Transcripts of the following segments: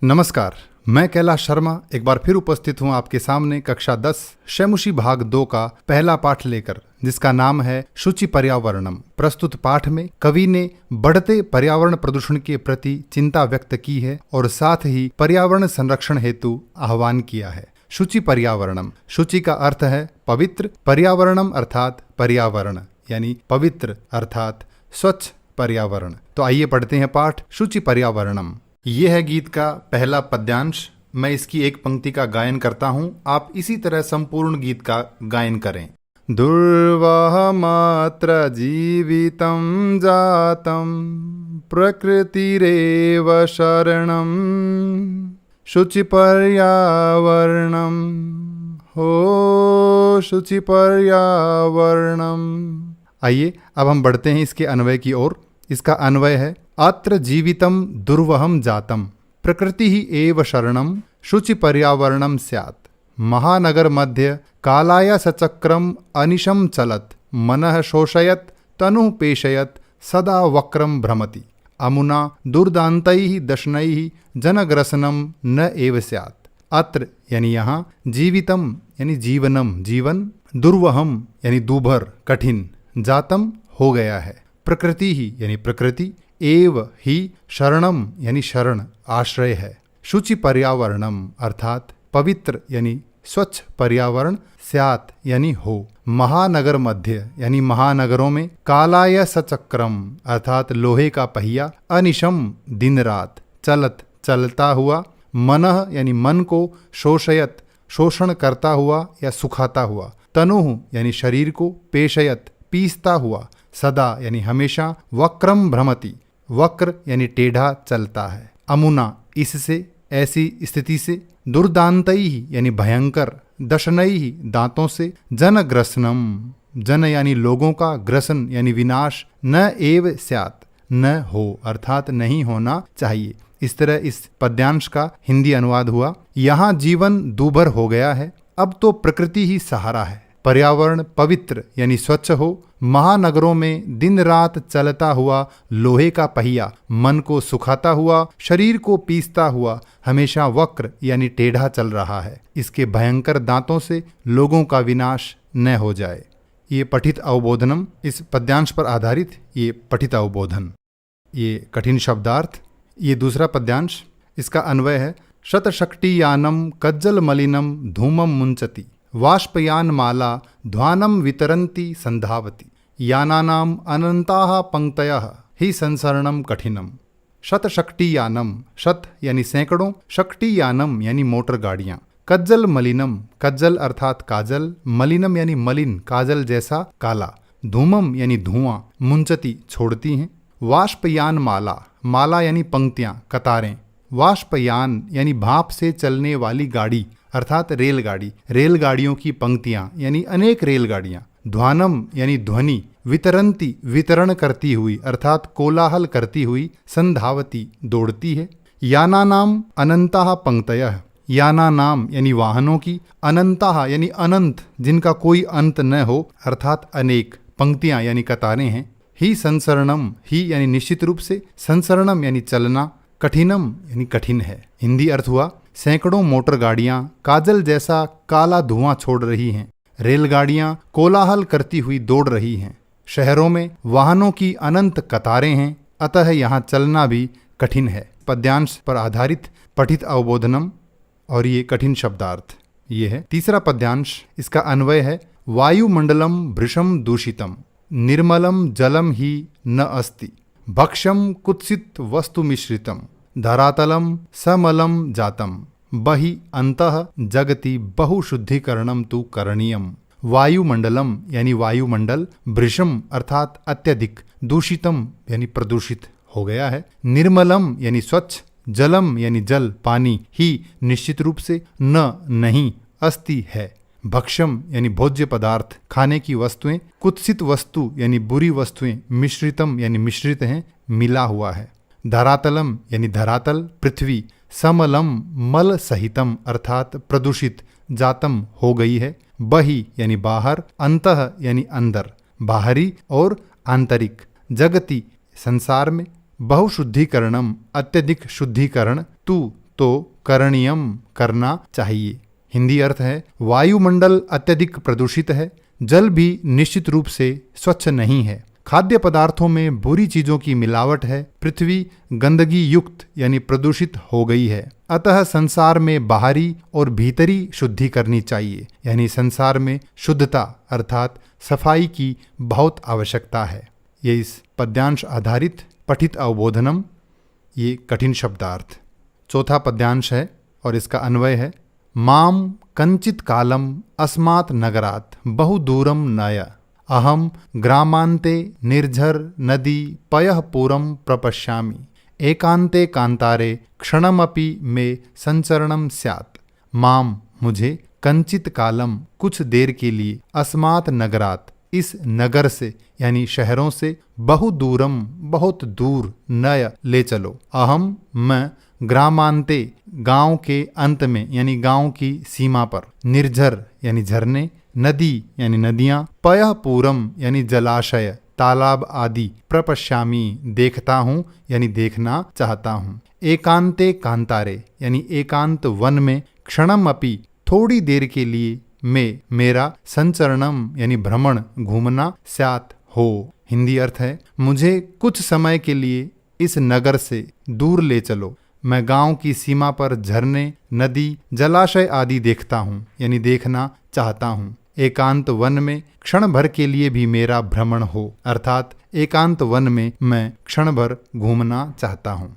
नमस्कार, मैं कैलाश शर्मा एक बार फिर उपस्थित हूं आपके सामने कक्षा 10 शैमुषी भाग 2 का पहला पाठ लेकर, जिसका नाम है शुचि पर्यावरणम। प्रस्तुत पाठ में कवि ने बढ़ते पर्यावरण प्रदूषण के प्रति चिंता व्यक्त की है और साथ ही पर्यावरण संरक्षण हेतु आह्वान किया है। शुचि पर्यावरणम, शुचि का अर्थ है पवित्र, पर्यावरणम अर्थात पर्यावरण यानी पवित्र अर्थात स्वच्छ पर्यावरण। तो आइए पढ़ते हैं पाठ शुचि पर्यावरणम। ये है गीत का पहला पद्यांश। मैं इसकी एक पंक्ति का गायन करता हूँ, आप इसी तरह संपूर्ण गीत का गायन करें। दुर्वाह मात्र जीवितं जातं प्रकृतिरेव शरणं शुचि पर्यावरणं हो शुचि पर्यावरणम। आइए अब हम बढ़ते हैं इसके अन्वय की ओर। इसका अन्वय है अत्र जीवितं दुर्वहं जातं प्रकृति ही एव शरणं शुचि पर्यावरणं स्यात्। महानगर मध्य कालाय सचक्रम अनिशं चलत् मनः शोषयत् तनुः पेशयत् सदा वक्रं भ्रमति अमुना दुर्दान्तैः दशनैः जनग्रसनं न एव स्यात्। अत्र यानी यहाँ, जीवितम यानी जीवनम जीवन, दुर्वहम यानी दूभर कठिन, जातम हो गया है, प्रकृति ही यानी प्रकृति, एव ही शरणम यानी शरण आश्रय है, शुचि पर्यावरणम अर्थात पवित्र यानी स्वच्छ पर्यावरण, स्यात् यानी हो, महानगर मध्य यानी महानगरों में, कालाय सचक्रम अर्थात लोहे का पहिया, अनिशम दिन रात, चलत चलता हुआ, मनः यानी मन को, शोषयत शोषण करता हुआ या सुखाता हुआ, तनुः यानी शरीर को, पेशयत पीसता हुआ, सदा यानी हमेशा, वक्रम भ्रमति वक्र यानी टेढ़ा चलता है, अमुना इससे ऐसी स्थिति से, दुर्दांतई यानी भयंकर, दशनई दांतों से, जनग्रसनम जन यानी लोगों का, ग्रसन यानी विनाश, न एव स्यात् न हो अर्थात नहीं होना चाहिए। इस तरह इस पद्यांश का हिंदी अनुवाद हुआ। यहाँ जीवन दूभर हो गया है, अब तो प्रकृति ही सहारा है, पर्यावरण पवित्र यानी स्वच्छ हो, महानगरों में दिन रात चलता हुआ लोहे का पहिया, मन को सुखाता हुआ, शरीर को पीसता हुआ, हमेशा वक्र यानी टेढ़ा चल रहा है, इसके भयंकर दांतों से लोगों का विनाश न हो जाए। ये पठित अवबोधनम, इस पद्यांश पर आधारित ये पठित अवबोधन। ये कठिन शब्दार्थ। ये दूसरा पद्यांश, इसका अन्वय है शतशक्तियानम कज्जल मलिनम धूमम मुंचति वाष्पयान माला ध्वानं वितरन्ति संधावति यानानाम अनंताः पंक्तयः हि संसरणम कठिनम। शतशक्तियानम, शत यानी सैकड़ों, शक्तियानम यानी मोटर गाड़ियाँ, कज्जल मलिनम, कज्जल अर्थात काजल, मलिनम यानी मलिन काजल जैसा काला, धूमम यानी धुआं, मुंचति छोड़ती हैं, वाष्पयान माला, माला यानी पंक्तियाँ कतारें, वाष्पयान यानी भाप से चलने वाली गाड़ी अर्थात रेलगाड़ी, रेलगाड़ियों की पंक्तियां यानी अनेक रेलगाड़ियां, ध्वानम यानी ध्वनि, वितरंती वितरण करती हुई अर्थात कोलाहल करती हुई, संधावती दौड़ती है, यानानाम अनंताः पंक्तयः, यानानाम यानी वाहनों की, अनंताः यानी अनंत जिनका कोई अंत न हो अर्थात अनेक, पंक्तियां यानी कतारें हैं, ही संसरणम, ही यानी निश्चित रूप से, संसरणम यानी चलना, कठिनम यानी कठिन है। हिंदी अर्थ हुआ सैकड़ों मोटर गाड़ियां काजल जैसा काला धुआं छोड़ रही हैं, रेलगाड़ियां कोलाहल करती हुई दौड़ रही हैं, शहरों में वाहनों की अनंत कतारें हैं, अतः यहाँ चलना भी कठिन है। पद्यांश पर आधारित पठित अवबोधनम और ये कठिन शब्दार्थ। ये है तीसरा पद्यांश, इसका अन्वय है वायुमंडलम भृशम दूषितम निर्मलम जलम ही न अस्ति भक्ष्यम कुत्सित वस्तु मिश्रितम धरातलम समलम जातम बहि अंतः जगति बहुशुद्धिकरणम तु करणीयम। वायुमंडलम यानी वायुमंडल, भृशम अर्थात अत्यधिक, दूषितम यानी प्रदूषित हो गया है, निर्मलम यानी स्वच्छ, जलम यानी जल पानी, ही निश्चित रूप से, न नहीं, अस्ति है, भक्ष्यम यानी भोज्य पदार्थ खाने की वस्तुएं, कुत्सित वस्तु यानी बुरी वस्तुएं, मिश्रितम यानी मिश्रित हैं, मिला हुआ है, धरातलम यानी धरातल पृथ्वी, समलम मल सहितम अर्थात प्रदूषित, जातम हो गई है, बहि यानी बाहर, अंतः यानी अंदर, बाहरी और आंतरिक, जगति संसार में, बहुशुद्धिकरणम अत्यधिक शुद्धिकरण, तू तो करणीयम करना चाहिए। हिंदी अर्थ है वायुमंडल अत्यधिक प्रदूषित है, जल भी निश्चित रूप से स्वच्छ नहीं है, खाद्य पदार्थों में बुरी चीजों की मिलावट है, पृथ्वी गंदगी युक्त यानी प्रदूषित हो गई है। अतः संसार में बाहरी और भीतरी शुद्धि करनी चाहिए, यानी संसार में शुद्धता अर्थात सफाई की बहुत आवश्यकता है। ये इस पद्यांश आधारित पठित अवबोधनम, ये कठिन शब्दार्थ। चौथा पद्यांश है और इसका अन्वय है माम कंचित कालम अस्मात् नगरात् बहुदूरम नय अहम ग्रामांते निर्झर नदी पयः पूरम प्रपश्यामि एकांते कांतारे क्षणमपि मे संचरणम स्यात्। माम मुझे, कंचित कालम कुछ देर के लिए, अस्मात् नगरात् इस नगर से यानी शहरों से, बहुदूरम बहुत दूर, नय ले चलो, अहम मैं, ग्रामांते गांव के अंत में यानी गांव की सीमा पर, निर्झर यानी झरने, नदी यानी नदियां, पयः पूरम यानी जलाशय, तालाब आदि, प्रपश्यामी देखता हूँ यानी देखना चाहता हूँ, एकांते कांतारे यानी एकांत वन में, क्षणम अपि थोड़ी देर के लिए, में मेरा, संचरणम यानी भ्रमण घूमना, स्यात् हो। हिंदी अर्थ है मुझे कुछ समय के लिए इस नगर से दूर ले चलो, मैं गांव की सीमा पर झरने, नदी, जलाशय आदि देखता हूँ यानी देखना चाहता हूँ, एकांत वन में क्षण भर के लिए भी मेरा भ्रमण हो, अर्थात एकांत वन में मैं क्षण भर घूमना चाहता हूँ।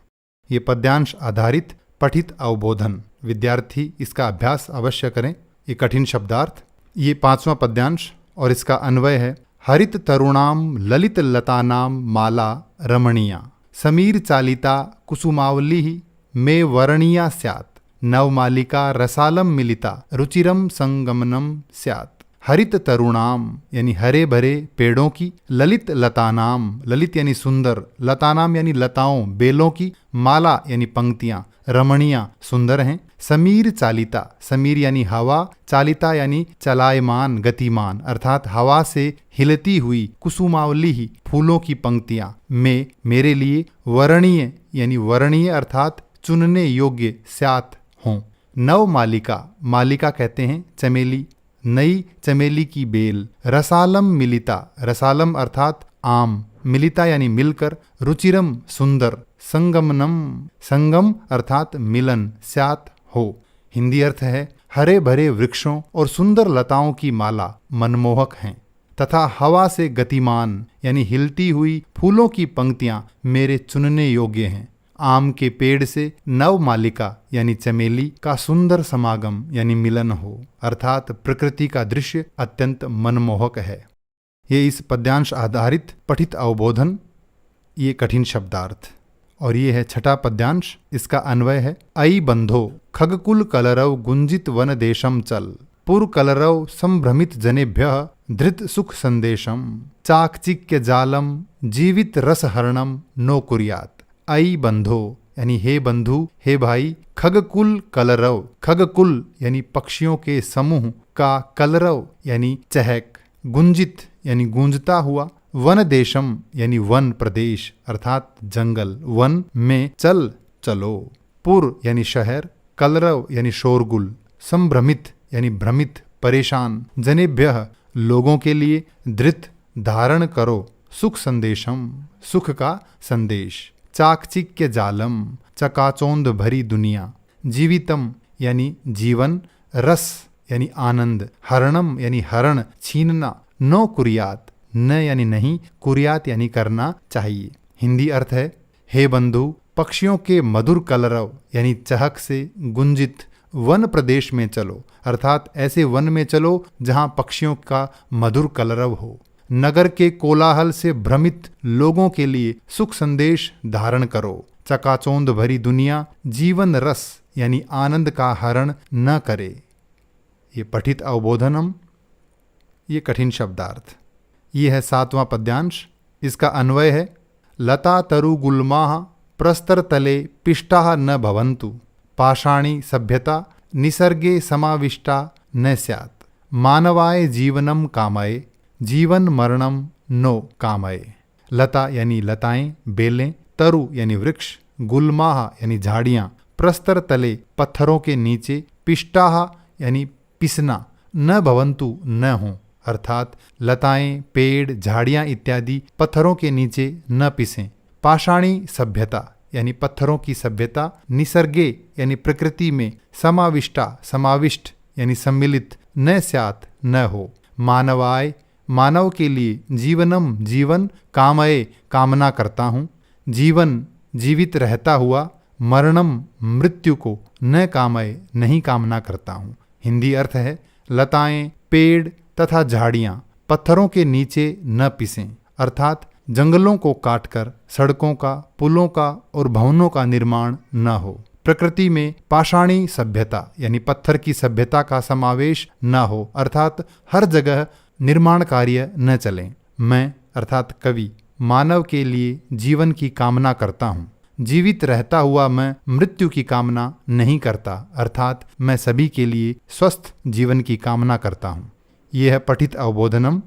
ये पद्यांश आधारित पठित अवबोधन, विद्यार्थी इसका अभ्यास अवश्य करें। ये कठिन शब्दार्थ। ये पांचवा पद्यांश और इसका अन्वय है हरित तरुणाम ललित लतानाम माला रमणीया समीर चालिता कुसुमावली मे वर्णीया स्यात् नवमालिका रसालम मिलिता रुचिरम संगमनम स्यात्। हरित तरुणाम यानी हरे भरे पेड़ों की, ललित लतानाम, ललित यानी सुंदर, लतानाम यानी लताओं बेलों की, माला यानी पंक्तियां, रमणीया सुंदर हैं, समीर चालिता, समीर यानी हवा, चालिता यानी चलायमान गतिमान अर्थात हवा से हिलती हुई, कुसुमावली ही फूलों की पंक्तियां, में मेरे लिए, वर्णीय यानी वर्णीय अर्थात चुनने योग्य, स्यात् हों। नव मालिका, मालिका कहते हैं चमेली, नई चमेली की बेल, रसालम मिलिता, रसालम अर्थात आम, मिलिता यानी मिलकर, रुचिरम सुंदर, संगमनम, संगम अर्थात मिलन, स्यात् हो। हिंदी अर्थ है हरे भरे वृक्षों और सुंदर लताओं की माला मनमोहक हैं तथा हवा से गतिमान यानी हिलती हुई फूलों की पंक्तियां मेरे चुनने योग्य हैं। आम के पेड़ से नव मालिका यानी चमेली का सुंदर समागम यानी मिलन हो, अर्थात प्रकृति का दृश्य अत्यंत मनमोहक है। ये इस पद्यांश आधारित पठित अवबोधन, ये कठिन शब्दार्थ। और ये है छठा पद्यांश, इसका अन्वय है अयि बंधो खगकुल कलरव गुंजित वन देशम चल पुर कलरव संभ्रमित जनेभ्यः धृत सुख संदेशम चाकचिक्य जालम जीवित रस हरणम नो कुर्यात्। अयि बंधो यानी हे बंधु, हे भाई, खगकुल कलरव, खगकुल यानी पक्षियों के समूह का, कलरव यानी चहक, गुंजित यानी गूंजता हुआ, वन देशम यानी वन प्रदेश अर्थात जंगल, वन में चल चलो, पुर यानी शहर, कलरव यानी शोरगुल, संभ्रमित यानी भ्रमित परेशान, जनेभ्यः लोगों के लिए, धृत धारण करो, सुख संदेशम सुख का संदेश, चाकचिक्य जालम चकाचौंध भरी दुनिया, जीवितम यानी जीवन, रस यानी आनंद, हरणम यानी हरण छीनना, नो कुर्यात् न यानी नहीं, कुर्यात यानी करना चाहिए। हिंदी अर्थ है हे बंधु, पक्षियों के मधुर कलरव यानी चहक से गुंजित वन प्रदेश में चलो, अर्थात ऐसे वन में चलो जहां पक्षियों का मधुर कलरव हो। नगर के कोलाहल से भ्रमित लोगों के लिए सुख संदेश धारण करो। चकाचौंध भरी दुनिया जीवन रस यानी आनंद का हरण न करे। ये पठित अवबोधनम, ये कठिन शब्दार्थ। ये है सातवां पद्यांश, इसका अन्वय है लता तरु गुल्माः प्रस्तर तले पिष्टाः न भवन्तु पाषाणी सभ्यता निसर्गे समाविष्टा न स्यात् मानवाय जीवनम कामये जीवन मरणम नो कामये। लता यानी लताएं बेलें, तरु यानी वृक्ष, गुल्माः यानी झाड़ियाँ, प्रस्तर तले पत्थरों के नीचे, पिष्टाः यानी पिसना, न भवन्तु न हो, अर्थात लताएं, पेड़, झाड़ियां इत्यादि पत्थरों के नीचे न पिसें। पाषाणी सभ्यता यानी पत्थरों की सभ्यता, निसर्गे यानी प्रकृति में, समाविष्टा समाविष्ट यानी सम्मिलित, न स्यात् न हो। मानवाय मानव के लिए, जीवनम जीवन, कामये कामना करता हूँ, जीवन जीवित रहता हुआ, मरणम मृत्यु को, न कामये नहीं कामना करता हूँ। हिंदी अर्थ है लताएं, पेड़ तथा झाड़ियाँ पत्थरों के नीचे न पिसें, अर्थात जंगलों को काटकर सड़कों का, पुलों का और भवनों का निर्माण न हो। प्रकृति में पाषाणी सभ्यता यानी पत्थर की सभ्यता का समावेश न हो, अर्थात हर जगह निर्माण कार्य न चलें। मैं अर्थात कवि मानव के लिए जीवन की कामना करता हूँ, जीवित रहता हुआ मैं मृत्यु की कामना नहीं करता, अर्थात मैं सभी के लिए स्वस्थ जीवन की कामना करता हूँ। ये है पठित अवबोधनम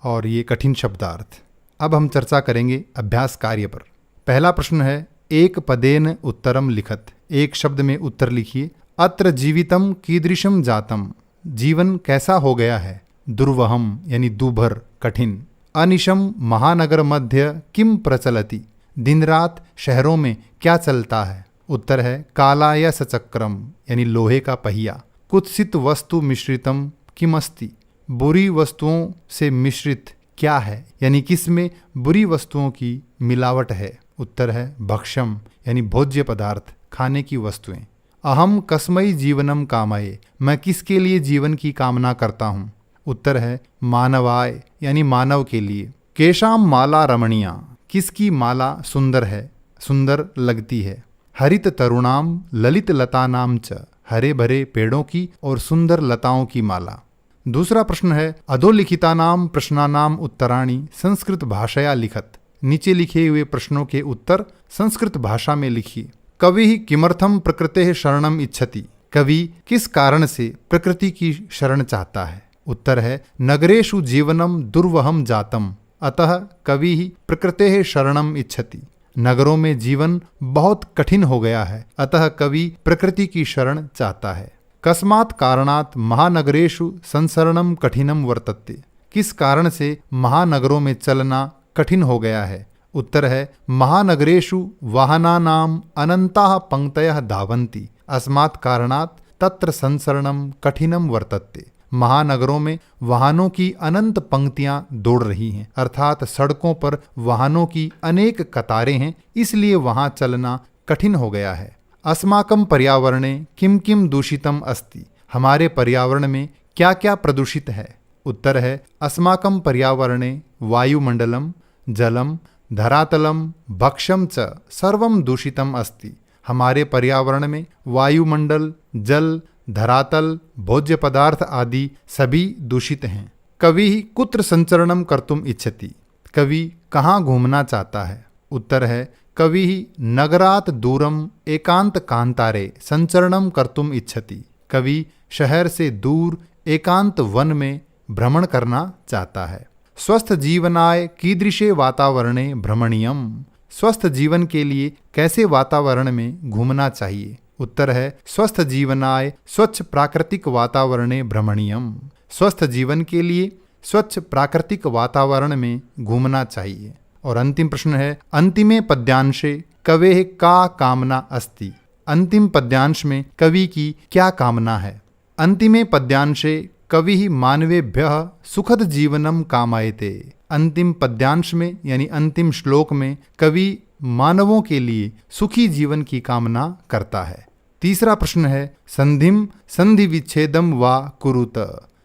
और ये कठिन शब्दार्थ। अब हम चर्चा करेंगे अभ्यास कार्य पर। पहला प्रश्न है, एक पदेन उत्तरम लिखत, एक शब्द में उत्तर लिखिए। अत्र जीवितम कीदृशम जातम, जीवन कैसा हो गया है। दुर्वहम यानी दूभर, कठिन। अनिशम महानगर मध्य किम प्रचलति, दिन रात शहरों में क्या चलता है। उत्तर है कालायस चक्रम यानी लोहे का पहिया। कुत्सित वस्तु मिश्रितम किमस्ति, बुरी वस्तुओं से मिश्रित क्या है, यानी किसमें बुरी वस्तुओं की मिलावट है। उत्तर है भक्ष्यम यानी भोज्य पदार्थ, खाने की वस्तुएं। अहम कस्मई जीवनम कामये, मैं किसके लिए जीवन की कामना करता हूँ। उत्तर है मानवाय यानी मानव के लिए। केशाम माला रमणीया, किसकी माला सुंदर है, सुंदर लगती है। हरित तरुणाम ललित लतानाम च, हरे भरे पेड़ों की और सुंदर लताओं की माला। दूसरा प्रश्न है, अधोलिखितानाम प्रश्नानाम उत्तराणि संस्कृत भाषया लिखत, नीचे लिखे हुए प्रश्नों के उत्तर संस्कृत भाषा में लिखिए। कवि किमर्थम प्रकृतेः शरणम इच्छति, कवि किस कारण से प्रकृति की शरण चाहता है। उत्तर है नगरेषु जीवनम दुर्वहम जातम, अतः कवि ही प्रकृतेः शरणम इच्छति, नगरों में जीवन बहुत कठिन हो गया है, अतः कवि प्रकृति की शरण चाहता है। कस्मात् कारणात् महानगरेषु संसरणम कठिनम वर्तते, किस कारण से महानगरों में चलना कठिन हो गया है। उत्तर है महानगरेषु वाहनानाम अनंताः पंक्तयः धावन्ति, अस्मात् कारणात् तत्र संसरणम कठिनम वर्तते। महानगरों में वाहनों की अनंत पंक्तियां दौड़ रही हैं, अर्थात सड़कों पर वाहनों की अनेक कतारें हैं, इसलिए वहां चलना कठिन हो गया है। अस्माकं पर्यावरणे किम किम दूषितम अस्ति, हमारे पर्यावरण में क्या क्या प्रदूषित है। उत्तर है अस्माकं पर्यावरणे वायुमंडलम जलम धरातलम भक्ष्यम च सर्वम दूषितम अस्ति, हमारे पर्यावरण में वायुमंडल, जल, धरातल, भोज्य पदार्थ आदि सभी दूषित हैं। कवि कुत्र संचरणम कर्तुम इच्छति, कवि कहाँ घूमना चाहता है। उत्तर है कवि नगरात दूरम एकांत कांतारे संचरणम कर्तुम इच्छति, कवि शहर से दूर एकांत वन में भ्रमण करना चाहता है। स्वस्थ जीवनाय कीदृशे वातावरणे भ्रमणीयम, स्वस्थ जीवन के लिए कैसे वातावरण में घूमना चाहिए। उत्तर है स्वस्थ जीवनाय स्वच्छ प्राकृतिक वातावरणे भ्रमणीयम, स्वस्थ जीवन के लिए स्वच्छ प्राकृतिक वातावरण में घूमना चाहिए। और अंतिम प्रश्न है, अंतिमे पद्यांशे कवेः का कामना अस्ति, अंतिम पद्यांश में कवि की क्या कामना है। अंतिमे पद्यांशे कवि मानवेभ्यः सुखद जीवनम कामयते, अंतिम पद्यांश में यानी अंतिम श्लोक में कवि मानवों के लिए सुखी जीवन की कामना करता है। तीसरा प्रश्न है, संधिम संधि विच्छेदम वा कुरुत,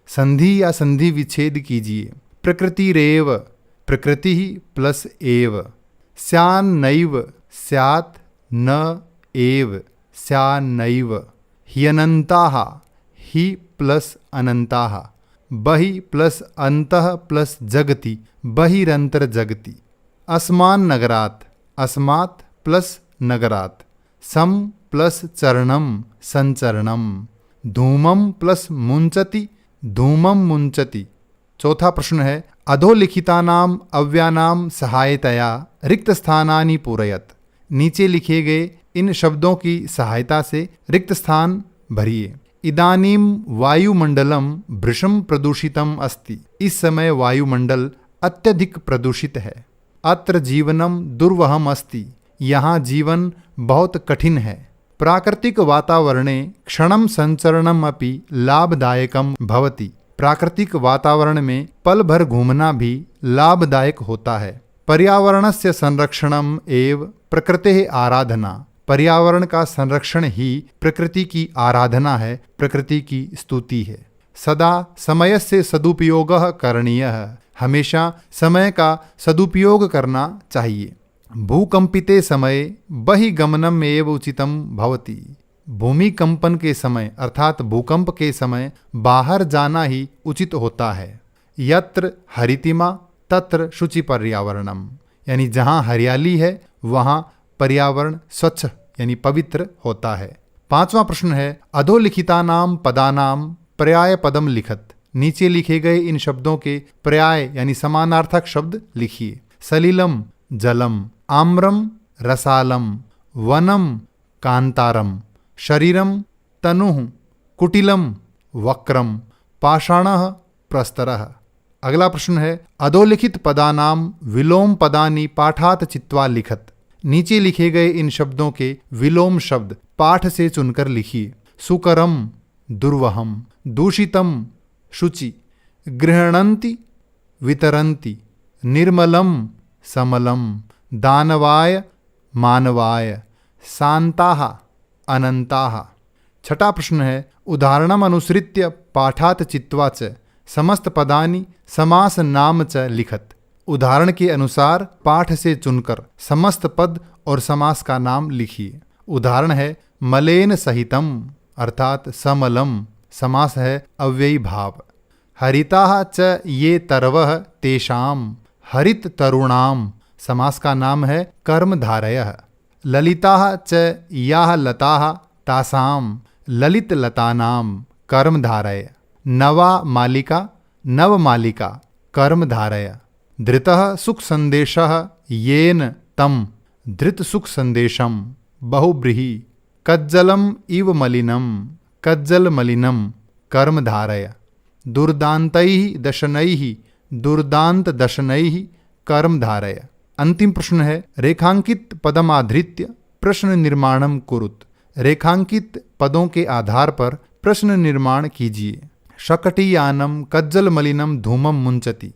संधि या संधि विच्छेद कीजिए। प्रकृतिरेव, प्रकृति प्लस एव, स्यान्नैव स्यात् न एव स्यान्नैव, ह्यनन्ताः हि प्लस अनन्ताः, बहि प्लस अन्तः प्लस जगति बहिरंतर जगति, अस्मान् नगरात् अस्मात् प्लस नगरात्, सम प्लस चरणम संचरणम, धूमम प्लस मुंचति धूमम मुंचति। चौथा प्रश्न है, अधोलिखितानाम अव्यानाम सहायतया रिक्त स्थानानि पूरयत, नीचे लिखे गए इन शब्दों की सहायता से रिक्त स्थान भरिए। इदानीम वायुमंडलम भृशम प्रदूषितम अस्ति। इस समय वायुमंडल अत्यधिक प्रदूषित है। अत्र जीवनम दुर्वहम अस्ति। यहाँ जीवन बहुत कठिन है। प्राकृतिक वातावरणे क्षणम संचरणम अपि लाभदायकम भवति। प्राकृतिक वातावरण में पल भर घूमना भी लाभदायक होता है। पर्यावरणस्य संरक्षणम एव प्रकृतेः आराधना। पर्यावरण का संरक्षण ही प्रकृति की आराधना है, प्रकृति की स्तुति है। सदा समयस्य सदुपयोगः करणीयः। हमेशा समय का सदुपयोग करना चाहिए। भूकंपिते समये बहिगमनम एव उचितम भवति। भूमिकंपन के समय अर्थात भूकंप के समय बाहर जाना ही उचित होता है। यत्र हरितिमा तत्र शुचि पर्यावरणम। यानी जहाँ हरियाली है वहाँ पर्यावरण स्वच्छ यानी पवित्र होता है। 5वां प्रश्न है अधोलिखितानाम पदानाम पर्याय पदम लिखत। नीचे लिखे गए इन शब्दों के पर्याय यानी समानार्थक शब्द लिखिए। सलिलम जलम, आम्रम रसालम, वनम कांतारम, शरीरम तनुः, कुटिलम वक्रम, पाषाणः प्रस्तरः। अगला प्रश्न है अधोलिखित पदानाम विलोम पदानि पाठात चित्वा लिखत। नीचे लिखे गए इन शब्दों के विलोम शब्द पाठ से चुनकर लिखिए। सुकरम दुर्वहम, दूषितम शुचि, गृह्णन्ति वितरन्ति, निर्मलम समलम, दानवाय मानवाय, शान्ताः अनन्ताः। 6वां प्रश्न है उदाहरणम अनुसृत्य पाठात चित्वा च समस्त पदानि समास नाम च लिखत। उदाहरण के अनुसार पाठ से चुनकर समस्त पद और समास का नाम लिखिए। उदाहरण है मलेन सहितम अर्थात समलम, समास है अव्ययी भाव। हरिताः च ये तरवः तेषाम, हरित तरुणाम, समास का नाम है कर्मधारयः। ललिताः च याः लताः तासाम, ललित लतानाम, कर्मधारय। नवा मालिका नवमालिका, कर्मधारय। धृतः सुख संदेशः येन तम, धृत सुख संदेशम, बहुब्रीहि। कज्जलम इव मलिनम, कज्जल मलिनम, कर्मधारय। दुर्दान्तैः दशनैः, दुर्दांत दशनैः, कर्मधारय। अंतिम प्रश्न है रेखांकित पदमाधृत्य प्रश्न निर्माणम कुरुत। रेखांकित पदों के आधार पर प्रश्न निर्माण कीजिए। शकटीयानम कज्जल मलिनम धूमम मुंचति।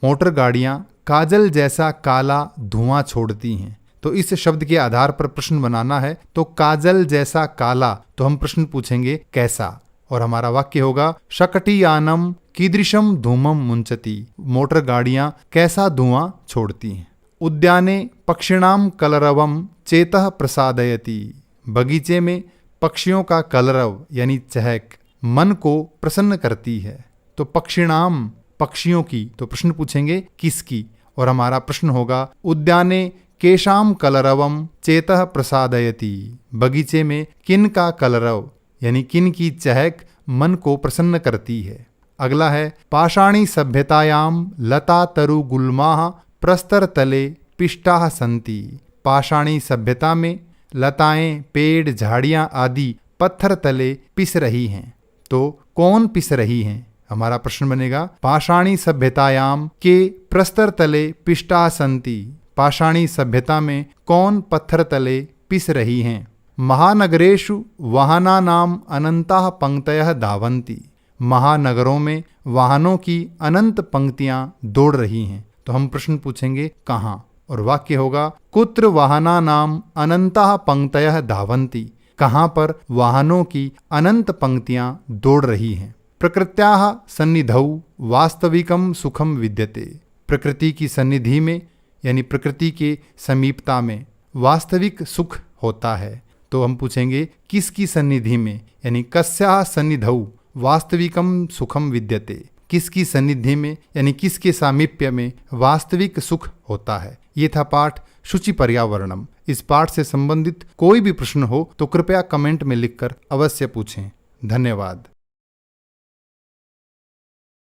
मोटर गाड़ियाँ काजल जैसा काला धुआं छोड़ती हैं। तो इस शब्द के आधार पर प्रश्न बनाना है। तो काजल जैसा काला, तो हम प्रश्न पूछेंगे कैसा, और हमारा वाक्य होगा शकटीयानम कीदृशम धूमम मुंचति। मोटर गाड़ियाँ कैसा धुआं छोड़ती हैं। उद्याने पक्षिणाम कलरवम चेतः प्रसादयति। बगीचे में पक्षियों का कलरव यानी चहक मन को प्रसन्न करती है। तो पक्षिणाम पक्षियों की, तो प्रश्न पूछेंगे किसकी, और हमारा प्रश्न होगा उद्याने केशाम कलरवम चेतः प्रसादयति। बगीचे में किन का कलरव यानी किन की चहक मन को प्रसन्न करती है। अगला है पाषाणी सभ्यतायाम लता तरु गुल्माः प्रस्तर तले पिष्टाः सन्ति। पाषाणी सभ्यता में लताएं, पेड़, झाड़ियां आदि पत्थर तले पिस रही हैं। तो कौन पिस रही हैं? हमारा प्रश्न बनेगा पाषाणी सभ्यतायाम के प्रस्तर तले पिष्टाः सन्ति। पाषाणी सभ्यता में कौन पत्थर तले पिस रही हैं। महानगरेषु वाहनानाम अनंताः पंक्तयः धावन्ति। महानगरों में वाहनों की अनंत पंक्तियां दौड़ रही हैं। तो हम प्रश्न पूछेंगे कहाँ, और वाक्य होगा कुत्र वाहनानाम अनंताः पंक्तयः धावन्ति। कहाँ पर वाहनों की अनंत पंक्तियां दौड़ रही हैं। प्रकृत्याः सन्निधौ वास्तविकम सुखम विद्यते। प्रकृति की सन्निधि में यानी प्रकृति के समीपता में वास्तविक सुख होता है। तो हम पूछेंगे किसकी सन्निधि में, यानी कस्याः सन्निधौ वास्तविकम सुखम विद्यते। किसकी सन्निधि में यानी किसके सामीप्य में वास्तविक सुख होता है। ये था पाठ शुचि पर्यावरणम। इस पाठ से संबंधित कोई भी प्रश्न हो तो कृपया कमेंट में लिखकर अवश्य पूछें। धन्यवाद।